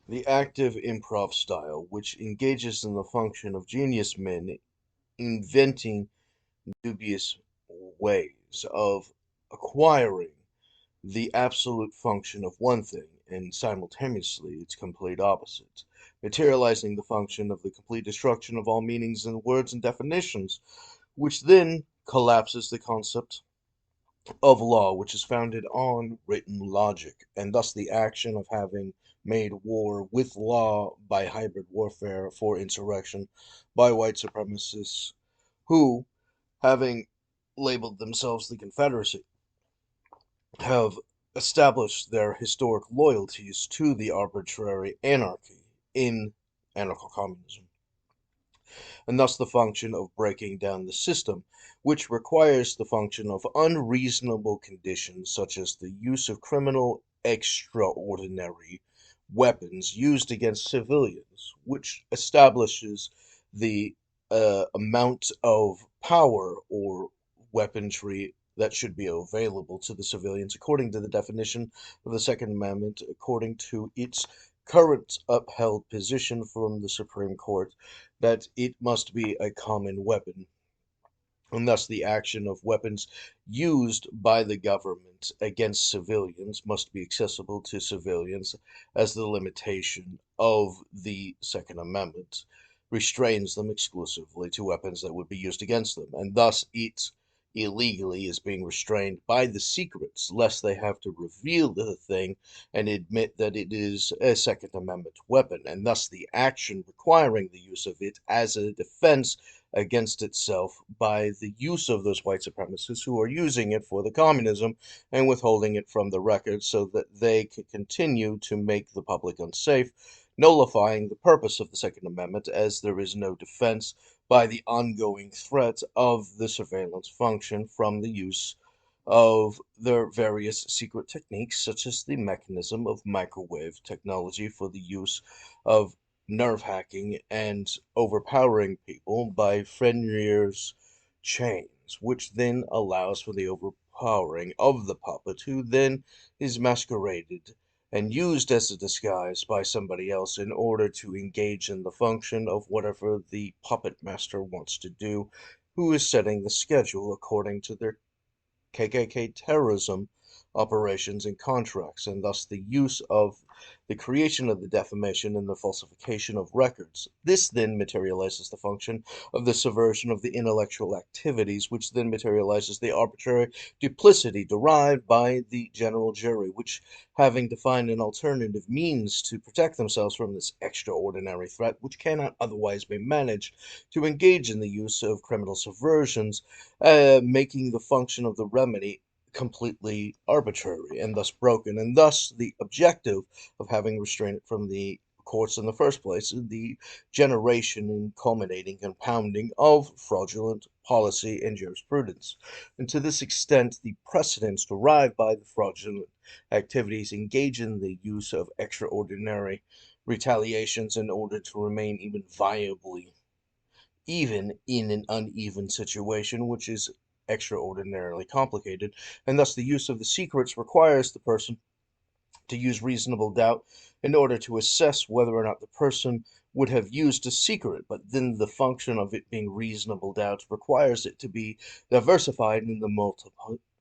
The active improv style, which engages in the function of genius men inventing dubious ways of acquiring the absolute function of one thing and simultaneously its complete opposite, materializing the function of the complete destruction of all meanings and words and definitions, which then collapses the concept of law, which is founded on written logic, and thus the action of having made war with law by hybrid warfare for insurrection by white supremacists who, having labeled themselves the Confederacy, have established their historic loyalties to the arbitrary anarchy in anarcho communism, and thus the function of breaking down the system, which requires the function of unreasonable conditions such as the use of criminal extraordinary weapons used against civilians, which establishes the amount of power or weaponry that should be available to the civilians according to the definition of the Second Amendment, according to its current upheld position from the Supreme Court that it must be a common weapon, and thus the action of weapons used by the government against civilians must be accessible to civilians, as the limitation of the Second Amendment restrains them exclusively to weapons that would be used against them, and thus it illegally is being restrained by the secrets, lest they have to reveal the thing and admit that it is a Second Amendment weapon, and thus the action requiring the use of it as a defense against itself by the use of those white supremacists who are using it for the communism and withholding it from the record so that they can continue to make the public unsafe, nullifying the purpose of the Second Amendment as there is no defense by the ongoing threat of the surveillance function from the use of their various secret techniques, such as the mechanism of microwave technology for the use of nerve hacking and overpowering people by Fenrir's chains, which then allows for the overpowering of the puppet, who then is masqueraded and used as a disguise by somebody else in order to engage in the function of whatever the puppet master wants to do, who is setting the schedule according to their KKK terrorism operations and contracts, and thus the use of the creation of the defamation and the falsification of records. This then materializes the function of the subversion of the intellectual activities, which then materializes the arbitrary duplicity derived by the general jury, which, having defined an alternative means to protect themselves from this extraordinary threat, which cannot otherwise be managed, to engage in the use of criminal subversions, making the function of the remedy completely arbitrary and thus broken, and thus the objective of having restrained it from the courts in the first place is the generation and culminating compounding of fraudulent policy and jurisprudence. And to this extent, the precedents derived by the fraudulent activities engage in the use of extraordinary retaliations in order to remain even viably even in an uneven situation, which is extraordinarily complicated, and thus the use of the secrets requires the person to use reasonable doubt in order to assess whether or not the person would have used a secret, but then the function of it being reasonable doubt requires it to be diversified in the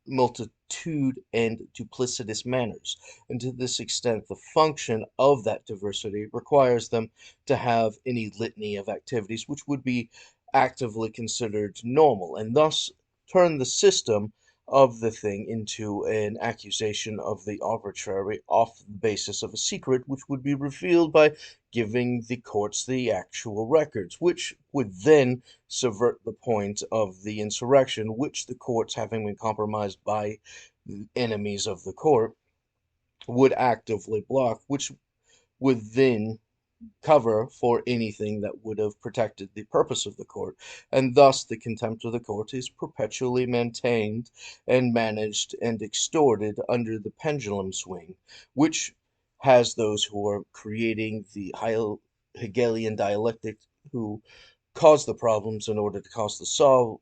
multitude and duplicitous manners. And to this extent, the function of that diversity requires them to have any litany of activities which would be actively considered normal, and thus turn the system of the thing into an accusation of the arbitrary off the basis of a secret which would be revealed by giving the courts the actual records, which would then subvert the point of the insurrection, which the courts, having been compromised by enemies of the court, would actively block, which would then cover for anything that would have protected the purpose of the court, and thus the contempt of the court is perpetually maintained and managed and extorted under the pendulum swing, which has those who are creating the Hegelian dialectic who cause the problems in order to cause the solve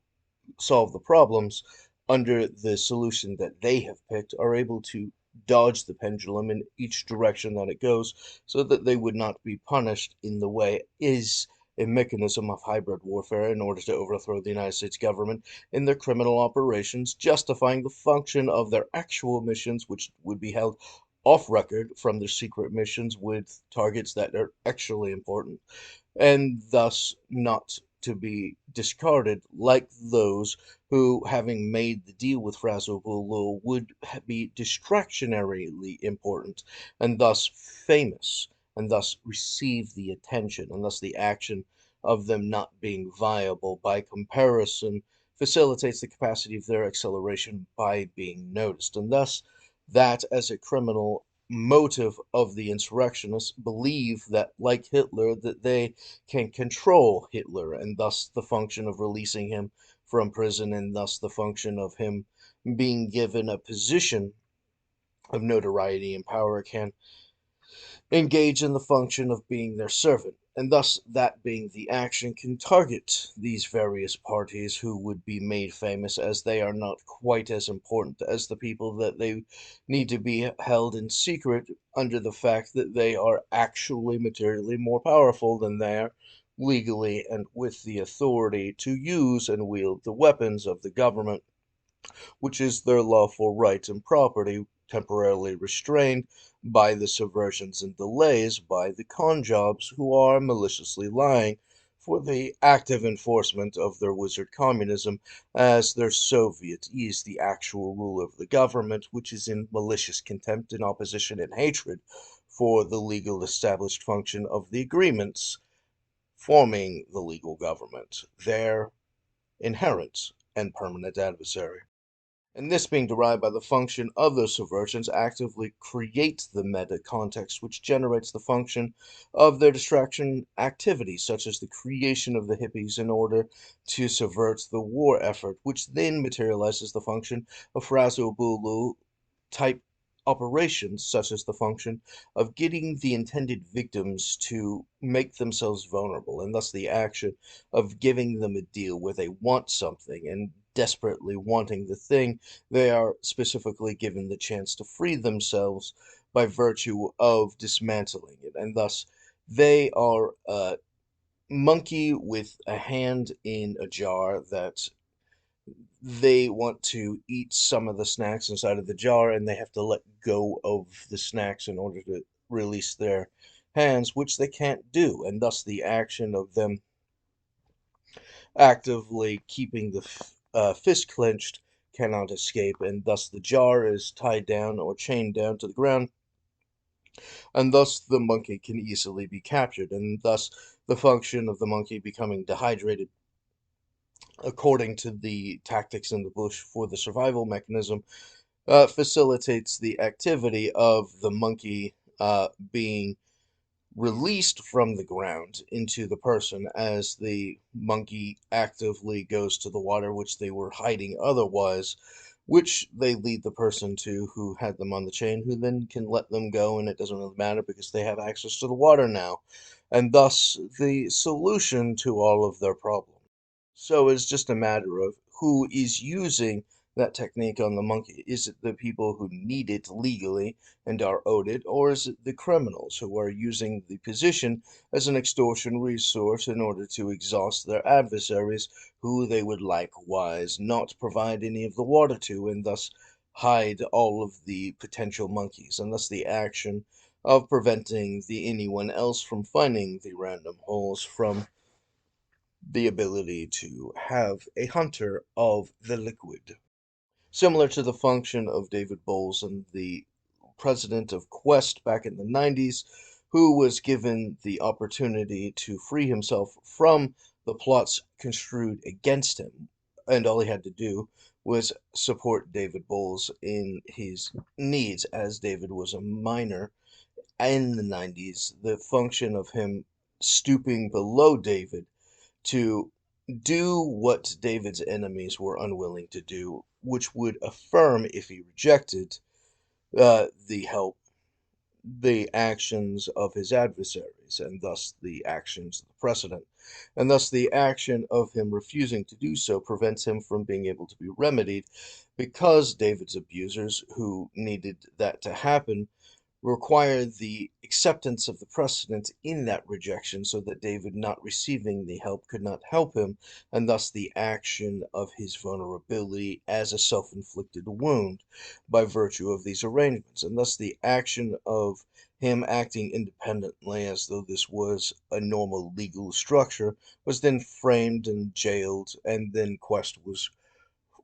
the problems under the solution that they have picked are able to dodge the pendulum in each direction that it goes so that they would not be punished in the way is a mechanism of hybrid warfare in order to overthrow the United States government in their criminal operations, justifying the function of their actual missions, which would be held off record from their secret missions with targets that are actually important, and thus not to be discarded like those who, having made the deal with Frazo would be distractionarily important, and thus famous, and thus receive the attention, and thus the action of them not being viable by comparison facilitates the capacity of their acceleration by being noticed, and thus that as a criminal motive of the insurrectionists believe that, like Hitler, that they can control Hitler, and thus the function of releasing him from prison, and thus the function of him being given a position of notoriety and power can engage in the function of being their servant, and thus that being the action can target these various parties who would be made famous as they are not quite as important as the people that they need to be held in secret under the fact that they are actually materially more powerful than they are legally and with the authority to use and wield the weapons of the government, which is their lawful right and property, temporarily restrained by the subversions and delays by the con jobs who are maliciously lying for the active enforcement of their wizard communism, as their Soviet is the actual rule of the government, which is in malicious contempt and opposition and hatred for the legal established function of the agreements forming the legal government, their inherent and permanent adversary, and this being derived by the function of those subversions actively creates the meta context which generates the function of their distraction activities, such as the creation of the hippies in order to subvert the war effort, which then materializes the function of Frazo type operations, such as the function of getting the intended victims to make themselves vulnerable, and thus the action of giving them a deal where they want something and desperately wanting the thing, they are specifically given the chance to free themselves by virtue of dismantling it, and thus they are a monkey with a hand in a jar that they want to eat some of the snacks inside of the jar, and they have to let go of the snacks in order to release their hands, which they can't do, and thus the action of them actively keeping the fist clenched cannot escape, and thus the jar is tied down or chained down to the ground, and thus the monkey can easily be captured, and thus the function of the monkey becoming dehydrated according to the tactics in the bush for the survival mechanism facilitates the activity of the monkey being released from the ground into the person as the monkey actively goes to the water which they were hiding otherwise, which they lead the person to who had them on the chain, who then can let them go, and it doesn't really matter because they have access to the water now, and thus the solution to all of their problems. So it's just a matter of who is using that technique on the monkey. Is it the people who need it legally and are owed it, or is it the criminals who are using the position as an extortion resource in order to exhaust their adversaries, who they would likewise not provide any of the water to, and thus hide all of the potential monkeys, and thus the action of preventing the anyone else from finding the random holes from the ability to have a hunter of the liquid. Similar to the function of David Boles and the president of Quest back in the 90s, who was given the opportunity to free himself from the plots construed against him, and all he had to do was support David Boles in his needs, as David was a minor in the 90s. The function of him stooping below David to do what David's enemies were unwilling to do, which would affirm, if he rejected the help, the actions of his adversaries, and thus the actions of the precedent. And thus the action of him refusing to do so prevents him from being able to be remedied, because David's abusers, who needed that to happen, require the acceptance of the precedent in that rejection, so that David, not receiving the help, could not help him, and thus the action of his vulnerability as a self-inflicted wound by virtue of these arrangements, and thus the action of him acting independently as though this was a normal legal structure was then framed and jailed, and then Quest was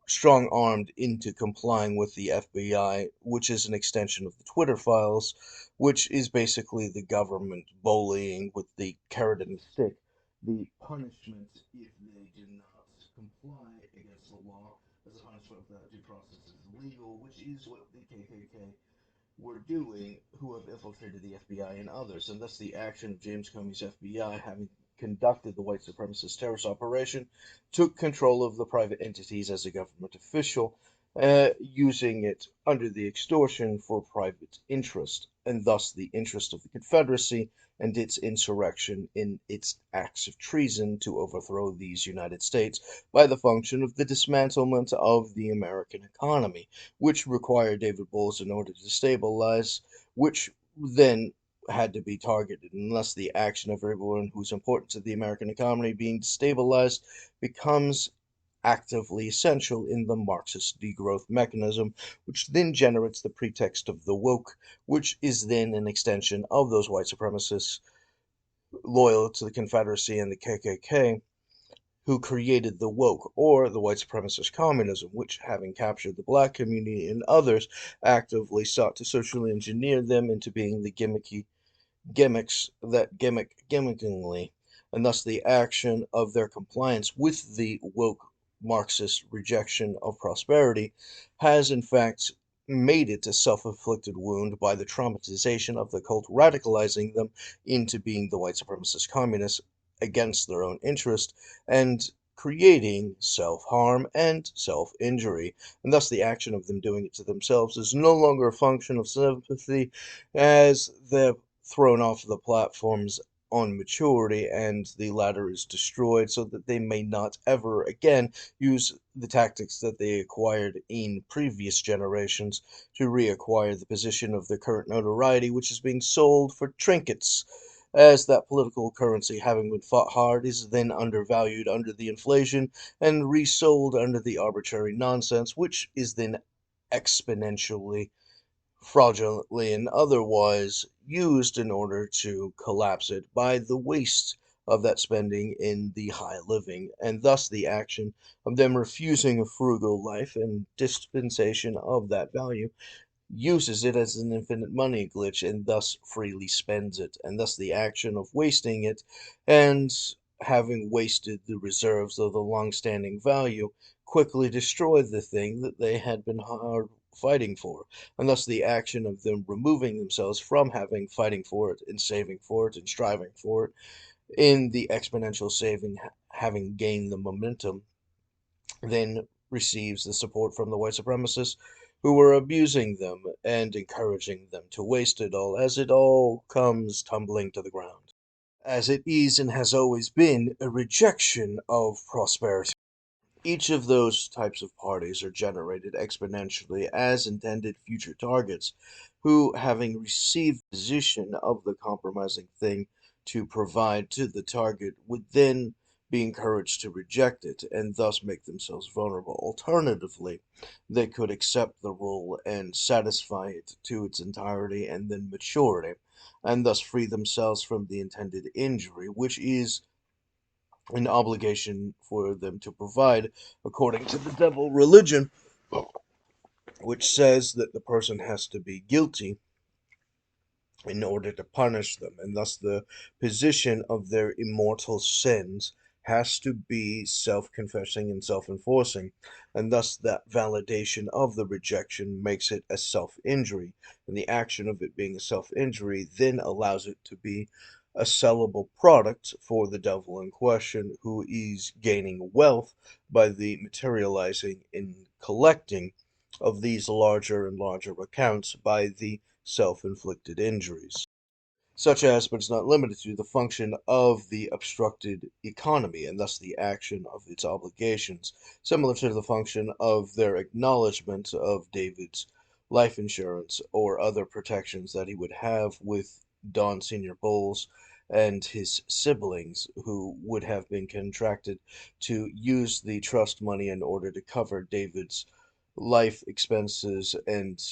strong armed into complying with the FBI, which is an extension of the Twitter files, which is basically the government bullying with the carrot and stick. The punishment if they do not comply against the law as a punishment without due process is illegal, which is what the KKK were doing, who have infiltrated the FBI and others, and thus the action of James Comey's FBI, having conducted the white supremacist terrorist operation, took control of the private entities as a government official, using it under the extortion for private interest, and thus the interest of the Confederacy and its insurrection in its acts of treason to overthrow these United States by the function of the dismantlement of the American economy, which required David Boles in order to stabilize, which then had to be targeted, unless the action of everyone who's important to the American economy being destabilized becomes actively essential in the Marxist degrowth mechanism, which then generates the pretext of the woke, which is then an extension of those white supremacists loyal to the Confederacy and the KKK, who created the woke, or the white supremacist communism, which, having captured the black community and others, actively sought to socially engineer them into being the gimmicks that gimmickingly, and thus the action of their compliance with the woke Marxist rejection of prosperity has in fact made it a self-inflicted wound by the traumatization of the cult, radicalizing them into being the white supremacist communists against their own interest, and creating self-harm and self-injury, and thus the action of them doing it to themselves is no longer a function of sympathy, as the thrown off the platforms on maturity, and the latter is destroyed, so that they may not ever again use the tactics that they acquired in previous generations to reacquire the position of their current notoriety, which is being sold for trinkets, as that political currency, having been fought hard, is then undervalued under the inflation and resold under the arbitrary nonsense, which is then exponentially, fraudulently, and otherwise used in order to collapse it by the waste of that spending in the high living, and thus the action of them refusing a frugal life and dispensation of that value uses it as an infinite money glitch, and thus freely spends it, and thus the action of wasting it, and having wasted the reserves of the long-standing value, quickly destroy the thing that they had been hard fighting for, and thus the action of them removing themselves from having fighting for it and saving for it and striving for it, in the exponential saving having gained the momentum, then receives the support from the white supremacists who were abusing them and encouraging them to waste it all, as it all comes tumbling to the ground. As it is and has always been a rejection of prosperity. Each of those types of parties are generated exponentially as intended future targets, who, having received the position of the compromising thing to provide to the target, would then be encouraged to reject it and thus make themselves vulnerable. Alternatively, they could accept the role and satisfy it to its entirety and then maturity, and thus free themselves from the intended injury, which is an obligation for them to provide, according to the devil religion, which says that the person has to be guilty in order to punish them, and thus the position of their immortal sins has to be self-confessing and self-enforcing, and thus that validation of the rejection makes it a self-injury, and the action of it being a self-injury then allows it to be a sellable product for the devil in question, who is gaining wealth by the materializing and collecting of these larger and larger accounts by the self-inflicted injuries, such as, but is not limited to, the function of the obstructed economy, and thus the action of its obligations, similar to the function of their acknowledgment of David's life insurance or other protections that he would have with Don Senior Boles and his siblings, who would have been contracted to use the trust money in order to cover David's life expenses and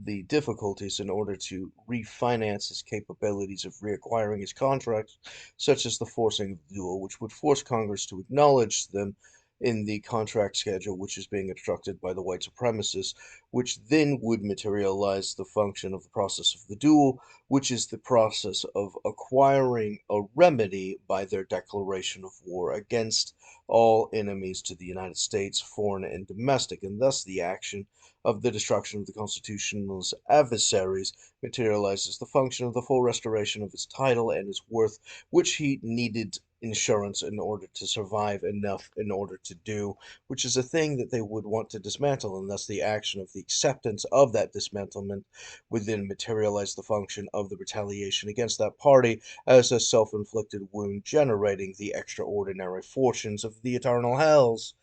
the difficulties in order to refinance his capabilities of reacquiring his contracts, such as the forcing of the duel, which would force Congress to acknowledge them in the contract schedule, which is being obstructed by the white supremacists, which then would materialize the function of the process of the duel, which is the process of acquiring a remedy by their declaration of war against all enemies to the United States, foreign and domestic, and thus the action of the destruction of the Constitutional's adversaries materializes the function of the full restoration of his title and his worth, which he needed insurance in order to survive enough in order to do, which is a thing that they would want to dismantle, and thus the action of the acceptance of that dismantlement would then materialize the function of the retaliation against that party as a self-inflicted wound, generating the extraordinary fortunes of the eternal hells,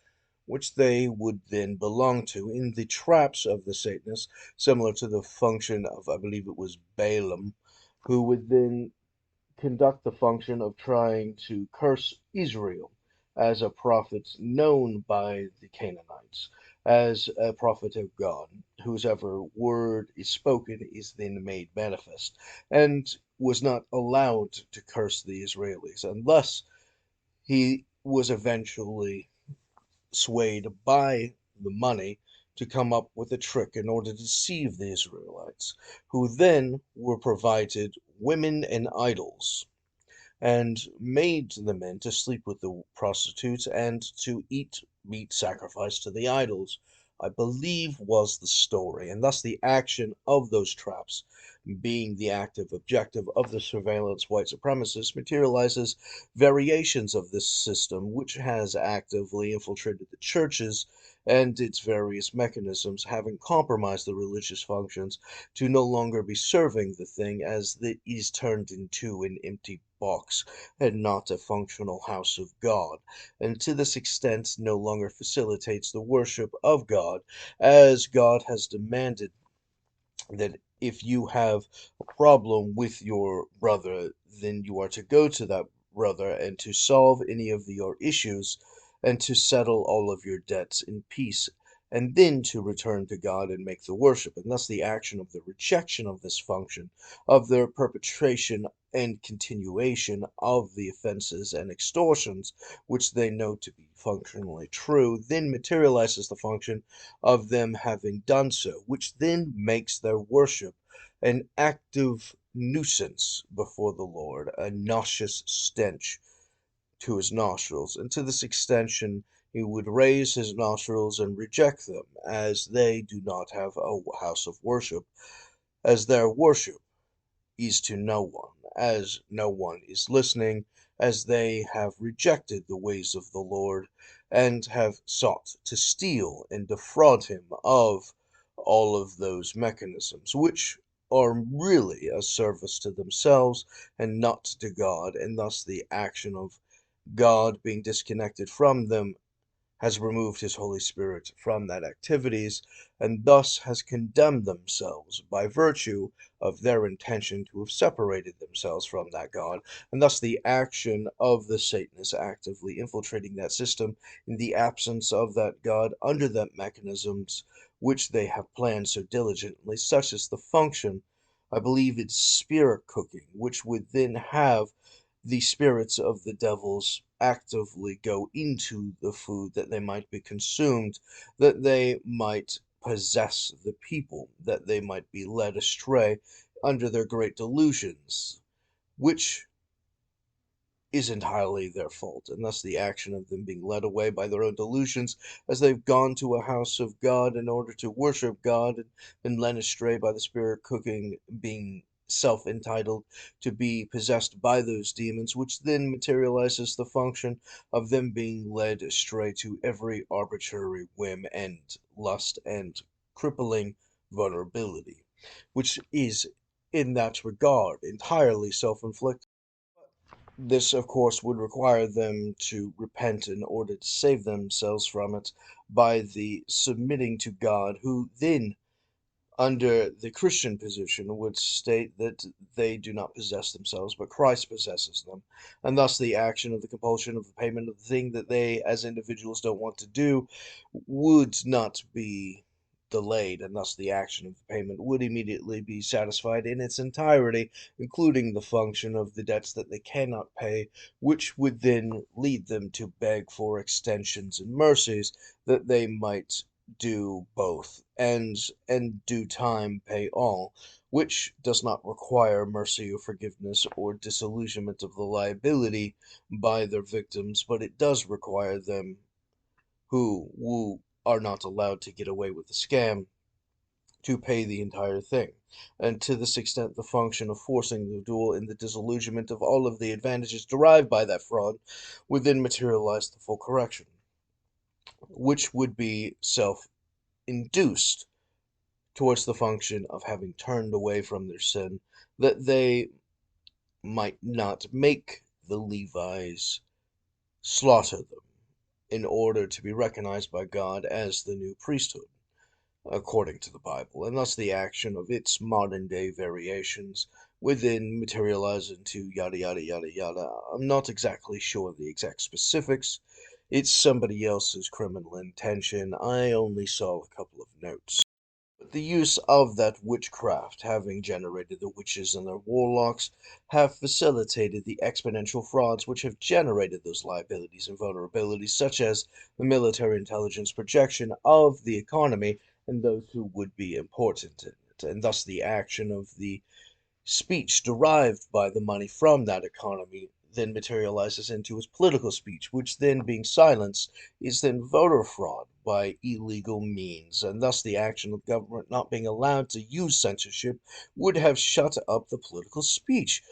which they would then belong to in the traps of the Satanists, similar to the function of, I believe it was Balaam, who would then conduct the function of trying to curse Israel as a prophet known by the Canaanites, as a prophet of God, whosever word is spoken is then made manifest, and was not allowed to curse the Israelis, and thus he was eventually swayed by the money to come up with a trick in order to deceive the Israelites, who then were provided women and idols and made the men to sleep with the prostitutes and to eat meat sacrificed to the idols, I believe was the story, and thus the action of those traps, being the active objective of the surveillance white supremacists, materializes variations of this system, which has actively infiltrated the churches and its various mechanisms, having compromised the religious functions to no longer be serving the thing, as it is turned into an empty box and not a functional house of God, and to this extent no longer facilitates the worship of God, as God has demanded that if you have a problem with your brother, then you are to go to that brother and to solve any of your issues and to settle all of your debts in peace, and then to return to God and make the worship. And thus, the action of the rejection of this function, of their perpetration and continuation of the offenses and extortions, which they know to be functionally true, then materializes the function of them having done so, which then makes their worship an active nuisance before the Lord, a nauseous stench to his nostrils, and to this extension he would raise his nostrils and reject them, as they do not have a house of worship, as their worship is to no one, as no one is listening, as they have rejected the ways of the Lord, and have sought to steal and defraud him of all of those mechanisms, which are really a service to themselves and not to God, and thus the action of God being disconnected from them has removed his Holy Spirit from that activities, and thus has condemned themselves by virtue of their intention to have separated themselves from that God, and thus the action of the Satanists actively infiltrating that system in the absence of that God under that mechanisms which they have planned so diligently, such as the function, I believe it's spirit cooking, which would then have the spirits of the devils actively go into the food that they might be consumed, that they might possess the people, that they might be led astray under their great delusions, which is entirely their fault, and thus the action of them being led away by their own delusions, as they've gone to a house of God in order to worship God, and been led astray by the spirit cooking, being self entitled to be possessed by those demons, which then materializes the function of them being led astray to every arbitrary whim and lust and crippling vulnerability, which is in that regard, entirely self-inflicted. This, of course, would require them to repent in order to save themselves from it by the submitting to God, who then, under the Christian position, would state that they do not possess themselves, but Christ possesses them, and thus the action of the compulsion of the payment of the thing that they, as individuals, don't want to do would not be delayed, and thus the action of the payment would immediately be satisfied in its entirety, including the function of the debts that they cannot pay, which would then lead them to beg for extensions and mercies that they might do both, and in due time pay all, which does not require mercy or forgiveness or disillusionment of the liability by their victims, but it does require them who are not allowed to get away with the scam to pay the entire thing. And to this extent, the function of forcing the duel in the disillusionment of all of the advantages derived by that fraud would then materialize the full correction, which would be self induced towards the function of having turned away from their sin, that they might not make the Levites slaughter them in order to be recognized by God as the new priesthood, according to the Bible, and thus the action of its modern day variations would then materialize into yada yada yada yada. I'm not exactly sure the exact specifics. It's somebody else's criminal intention. I only saw a couple of notes. The use of that witchcraft, having generated the witches and their warlocks, have facilitated the exponential frauds which have generated those liabilities and vulnerabilities, such as the military intelligence projection of the economy and those who would be important in it, and thus the action of the speech derived by the money from that economy then materializes into his political speech, which then being silenced is then voter fraud by illegal means, and thus the action of government not being allowed to use censorship would have shut up the political speech,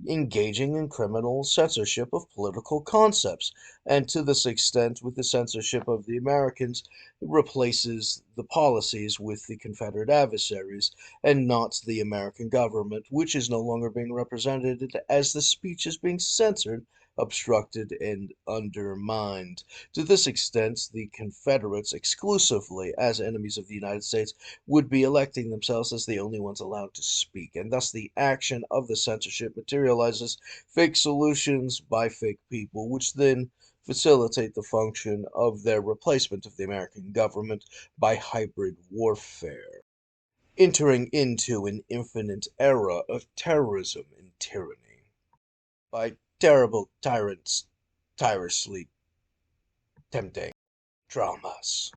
engaging in criminal censorship of political concepts. And to this extent, with the censorship of the Americans, it replaces the policies with the Confederate adversaries and not the American government, which is no longer being represented as the speech is being censored, obstructed, and undermined. To this extent, the Confederates, exclusively as enemies of the United States, would be electing themselves as the only ones allowed to speak, and thus the action of the censorship materializes fake solutions by fake people, which then facilitate the function of their replacement of the American government by hybrid warfare, entering into an infinite era of terrorism and tyranny by terrible tyrants tirelessly tempting dramas.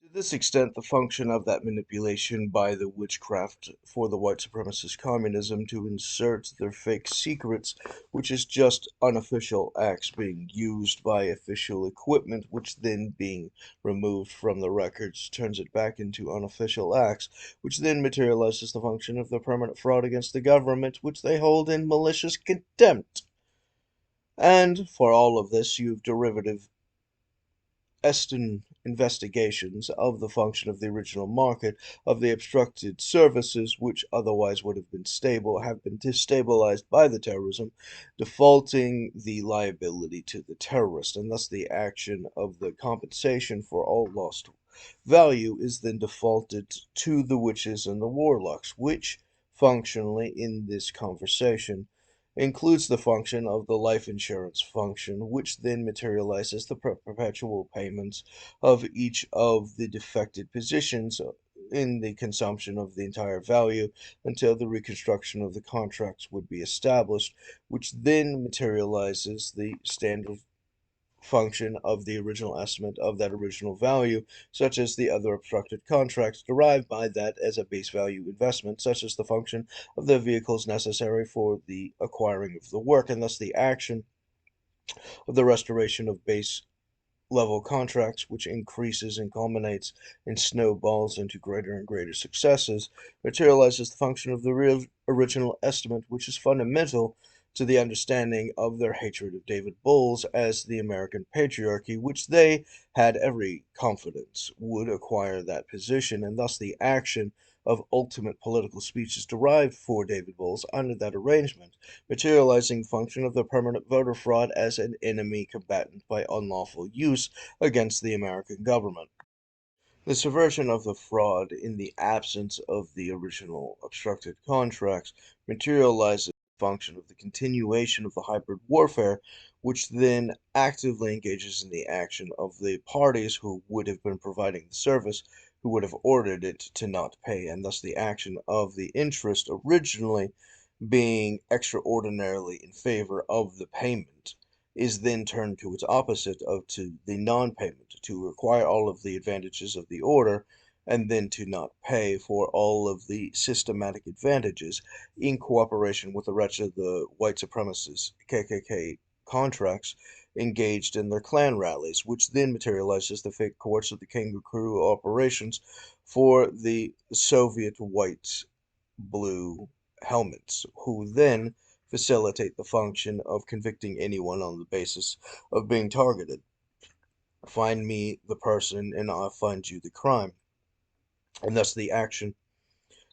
To this extent, the function of that manipulation by the witchcraft for the white supremacist communism to insert their fake secrets, which is just unofficial acts being used by official equipment, which then being removed from the records turns it back into unofficial acts, which then materializes the function of the permanent fraud against the government, which they hold in malicious contempt. And for all of this, you've derivative Eston investigations of the function of the original market of the obstructed services which otherwise would have been stable have been destabilized by the terrorism, defaulting the liability to the terrorist, and thus the action of the compensation for all lost value is then defaulted to the witches and the warlocks, which functionally in this conversation includes the function of the life insurance function, which then materializes the perpetual payments of each of the defected positions in the consumption of the entire value until the reconstruction of the contracts would be established, which then materializes the standard function of the original estimate of that original value, such as the other obstructed contracts derived by that as a base value investment, such as the function of the vehicles necessary for the acquiring of the work, and thus the action of the restoration of base level contracts, which increases and culminates and snowballs into greater and greater successes, materializes the function of the real original estimate, which is fundamental to the understanding of their hatred of David Boles as the American patriarchy, which they had every confidence would acquire that position, and thus the action of ultimate political speech is derived for David Boles under that arrangement, materializing the function of the permanent voter fraud as an enemy combatant by unlawful use against the American government. The subversion of the fraud in the absence of the original obstructed contracts materializes the function of the continuation of the hybrid warfare, which then actively engages in the action of the parties who would have been providing the service, who would have ordered it to not pay, and thus the action of the interest originally being extraordinarily in favor of the payment is then turned to its opposite of to the non-payment, to acquire all of the advantages of the order and then to not pay for all of the systematic advantages in cooperation with the rest of the white supremacists, KKK contracts engaged in their Klan rallies, which then materializes the fake courts of the kangaroo operations for the Soviet white blue helmets, who then facilitate the function of convicting anyone on the basis of being targeted. Find me the person and I'll find you the crime. And thus the action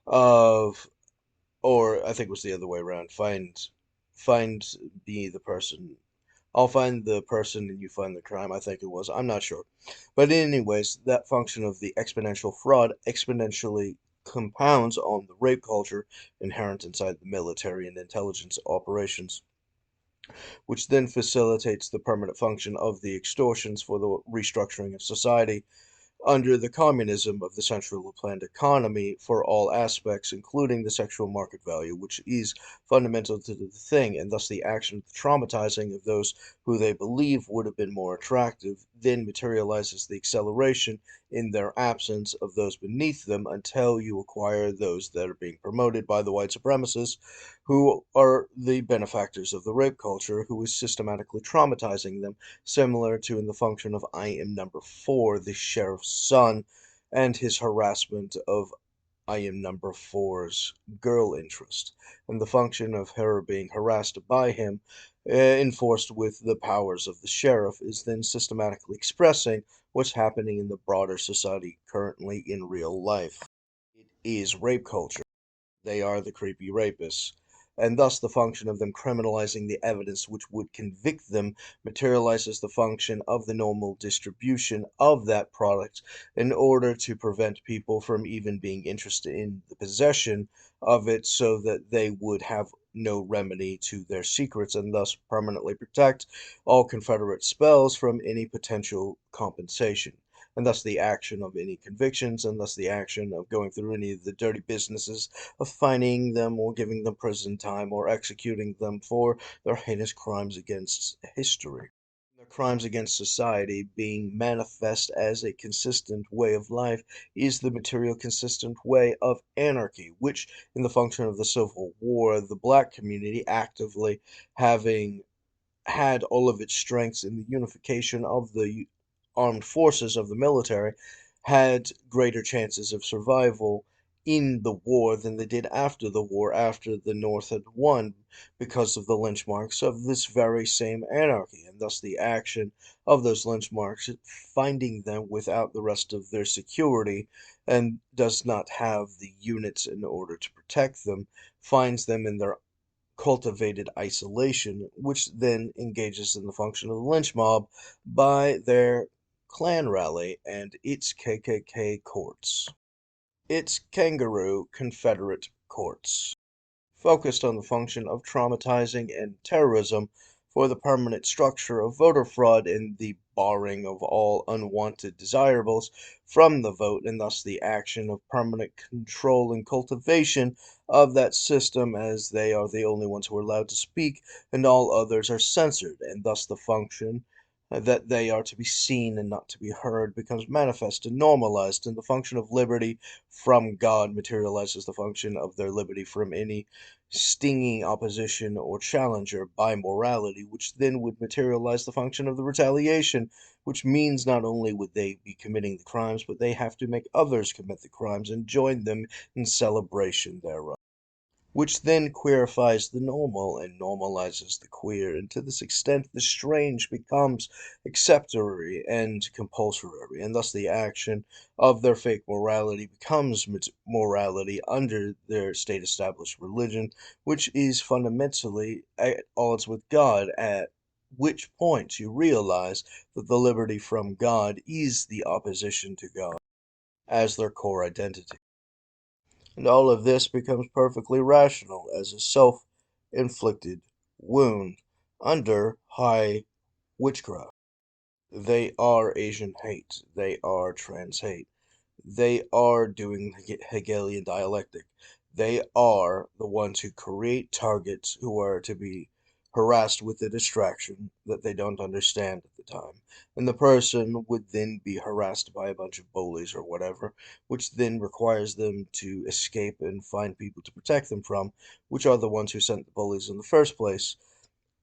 of, or I think it was the other way around, find me the person. I'll find the person and you find the crime, I think it was. I'm not sure. But anyways, that function of the exponential fraud exponentially compounds on the rape culture inherent inside the military and intelligence operations, which then facilitates the permanent function of the extortions for the restructuring of society under the communism of the centrally planned economy for all aspects, including the sexual market value, which is fundamental to the thing, and thus the action of the traumatizing of those who they believe would have been more attractive, then materializes the acceleration in their absence of those beneath them until you acquire those that are being promoted by the white supremacists, who are the benefactors of the rape culture, who is systematically traumatizing them, similar to in the function of I am number 4, the sheriff's son, and his harassment of I am number 4's girl interest, and the function of her being harassed by him, enforced with the powers of the sheriff, is then systematically expressing what's happening in the broader society currently in real life. It is rape culture. They are the creepy rapists, and thus the function of them criminalizing the evidence which would convict them materializes the function of the normal distribution of that product in order to prevent people from even being interested in the possession of it so that they would have no remedy to their secrets and thus permanently protect all Confederate spells from any potential compensation. And thus the action of any convictions, and thus the action of going through any of the dirty businesses of fining them or giving them prison time or executing them for their heinous crimes against history. Their crimes against society being manifest as a consistent way of life is the material consistent way of anarchy, which, in the function of the Civil War, the black community actively having had all of its strengths in the unification of the armed forces of the military, had greater chances of survival in the war than they did after the war, after the North had won, because of the lynch marks of this very same anarchy, and thus the action of those lynch marks finding them without the rest of their security and does not have the units in order to protect them, finds them in their cultivated isolation, which then engages in the function of the lynch mob by their Klan rally and its KKK courts. Its kangaroo Confederate courts, focused on the function of traumatizing and terrorism for the permanent structure of voter fraud and the barring of all unwanted desirables from the vote, and thus the action of permanent control and cultivation of that system, as they are the only ones who are allowed to speak and all others are censored, and thus the function that they are to be seen and not to be heard becomes manifest and normalized, and the function of liberty from God materializes the function of their liberty from any stinging opposition or challenger by morality, which then would materialize the function of the retaliation, which means not only would they be committing the crimes, but they have to make others commit the crimes and join them in celebration thereof. which then queerifies the normal and normalizes the queer, and to this extent the strange becomes acceptatory and compulsory, and thus the action of their fake morality becomes morality under their state-established religion, which is fundamentally at odds with God, at which point you realize that the liberty from God is the opposition to God as their core identity. And all of this becomes perfectly rational as a self-inflicted wound under high witchcraft. They are Asian hate. They are trans hate. They are doing Hegelian dialectic. They are the ones who create targets who are to be harassed with a distraction that they don't understand at the time. And the person would then be harassed by a bunch of bullies or whatever, which then requires them to escape and find people to protect them from, which are the ones who sent the bullies in the first place,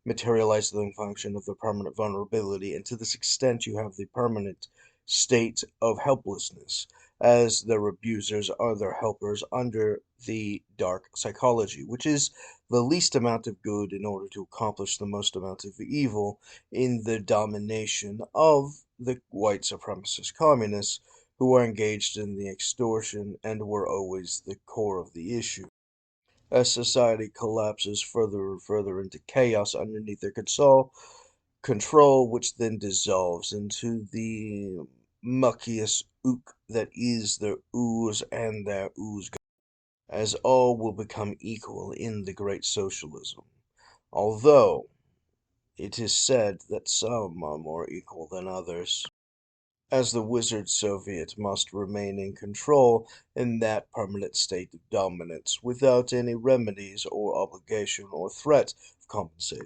materialize the function of the permanent vulnerability, and to this extent you have the permanent state of helplessness, as their abusers are their helpers under the dark psychology, which is the least amount of good in order to accomplish the most amount of evil in the domination of the white supremacist communists who are engaged in the extortion and were always the core of the issue. As society collapses further and further into chaos underneath their control, which then dissolves into the muckiest ook that is their ooze and their ooze, as all will become equal in the great socialism. Although it is said that some are more equal than others, as the wizard Soviet must remain in control in that permanent state of dominance without any remedies or obligation or threat of compensation.